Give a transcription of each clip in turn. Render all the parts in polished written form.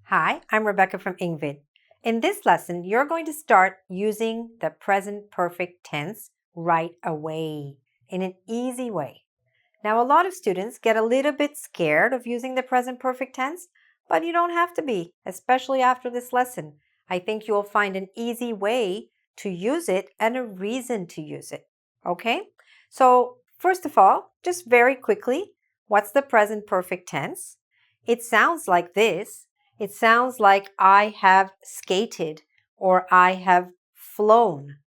Hi, I'm Rebecca from engVid. In this lesson, you're going to start using the present perfect tense right away in an easy way. Now, a lot of students get a little bit scared of using the present perfect tense, but you don't have to be, especially after this lesson. I think you'll find an easy way to use it and a reason to use it. Okay? So, first of all, just very quickly, what's the present perfect tense? It sounds like this. It sounds like I have skated or I have flown,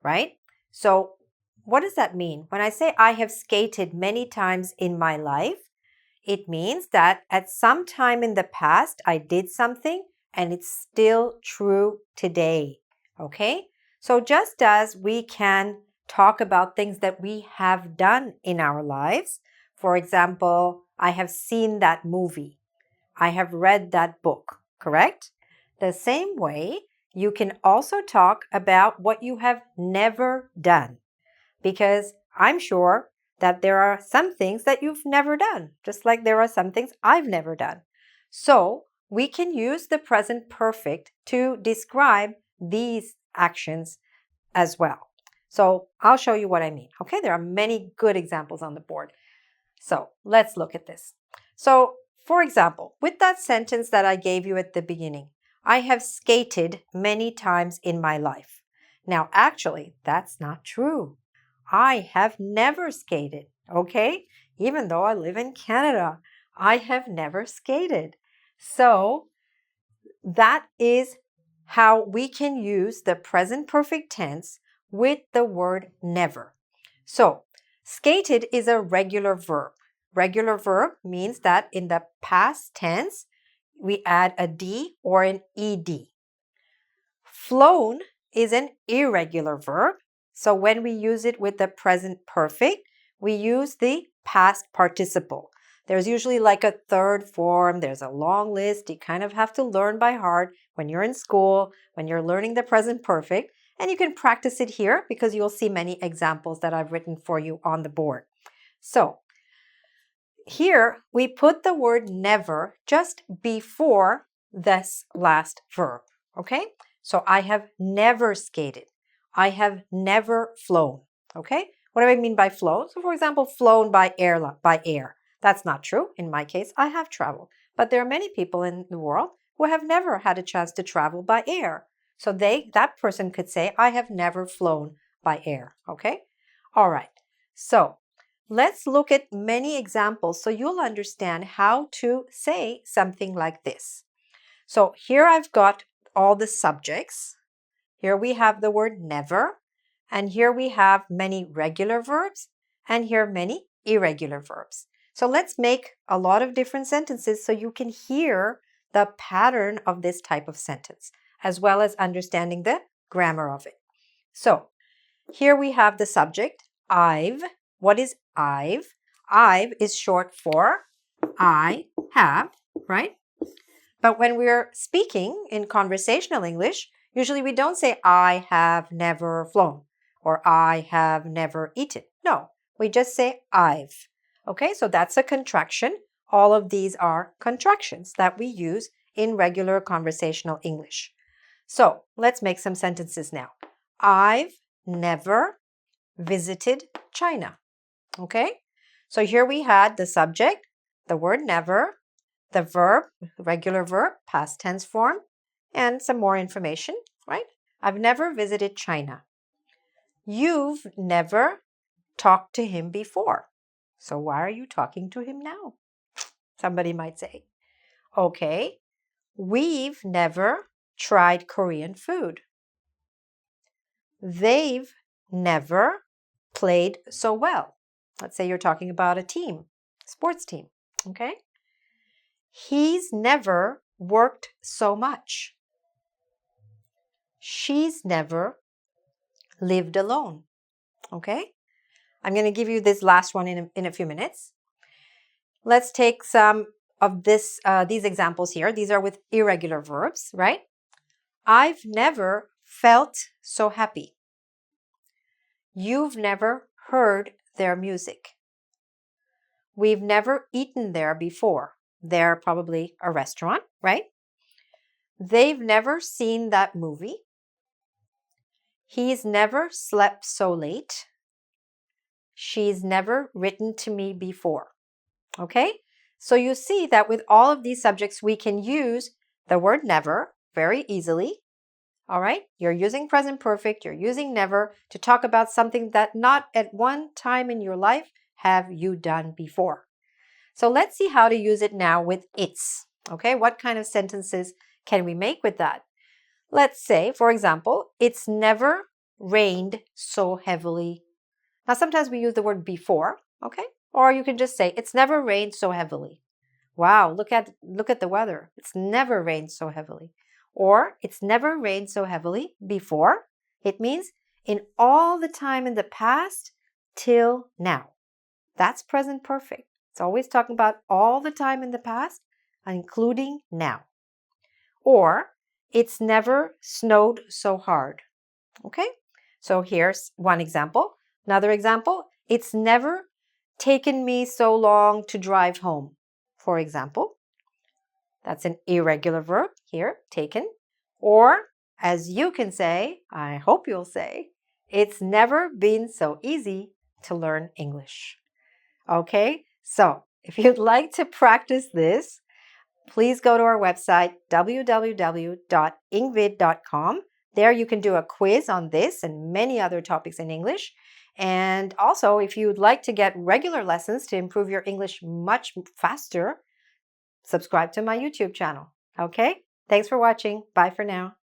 right? So, what does that mean? When I say I have skated many times in my life, it means that at some time in the past I did something and it's still true today. Okay? So, just as we can talk about things that we have done in our lives, for example, I have seen that movie. I have read that book, correct? The same way, you can also talk about what you have never done, because I'm sure that there are some things that you've never done, just like there are some things I've never done. So we can use the present perfect to describe these actions as well. So I'll show you what I mean. Okay, there are many good examples on the board. So let's look at this. So for example, with that sentence that I gave you at the beginning, I have skated many times in my life. Now, actually, that's not true. I have never skated, okay? Even though I live in Canada, I have never skated. So that is how we can use the present perfect tense with the word never. So, skated is a regular verb. Regular verb means that in the past tense, we add a D or an ED. Flown is an irregular verb. So when we use it with the present perfect, we use the past participle. There's usually like a third form. There's a long list. You kind of have to learn by heart when you're in school, when you're learning the present perfect. And you can practice it here because you'll see many examples that I've written for you on the board. So here we put the word never just before this last verb, okay? So I have never skated. I have never flown, okay? What do I mean by flown? So for example, flown by air. That's not true. In my case, I have traveled. But there are many people in the world who have never had a chance to travel by air. So that person could say, I have never flown by air, okay? All right. So let's look at many examples so you'll understand how to say something like this. So here I've got all the subjects. Here we have the word never, and here we have many regular verbs, and here many irregular verbs. So let's make a lot of different sentences so you can hear the pattern of this type of sentence, as well as understanding the grammar of it. So here we have the subject, I've. What is I've? I've is short for I have, right? But when we're speaking in conversational English, usually we don't say I have never flown or I have never eaten. No, we just say I've. Okay, so that's a contraction. All of these are contractions that we use in regular conversational English. So let's make some sentences now. I've never visited China. Okay, so here we had the subject, the word never, the verb, regular verb, past tense form, and some more information, right? I've never visited China. You've never talked to him before. So why are you talking to him now? Somebody might say. Okay, we've never tried Korean food. They've never played so well. Let's say you're talking about a team, sports team, okay? He's never worked so much. She's never lived alone, okay? I'm going to give you this last one in a few minutes. Let's take some of these examples here. These are with irregular verbs, right? I've never felt so happy. You've never heard their music. We've never eaten there before. They're probably a restaurant, right? They've never seen that movie. He's never slept so late. She's never written to me before. Okay? So you see that with all of these subjects, we can use the word never very easily. All right? You're using present perfect, you're using never to talk about something that not at one time in your life have you done before. So let's see how to use it now with it's. Okay? What kind of sentences can we make with that? Let's say, for example, it's never rained so heavily. Now, sometimes we use the word before, okay? Or you can just say, it's never rained so heavily. Wow, look at the weather. It's never rained so heavily. Or it's never rained so heavily before. It means in all the time in the past till now. That's present perfect. It's always talking about all the time in the past, including now. Or it's never snowed so hard. Okay? So here's one example. Another example, it's never taken me so long to drive home, for example. That's an irregular verb here, taken. Or, as you can say, I hope you'll say, it's never been so easy to learn English. Okay, so if you'd like to practice this, please go to our website, www.engvid.com. There you can do a quiz on this and many other topics in English. And also, if you'd like to get regular lessons to improve your English much faster, subscribe to my YouTube channel. Okay? Thanks for watching. Bye for now.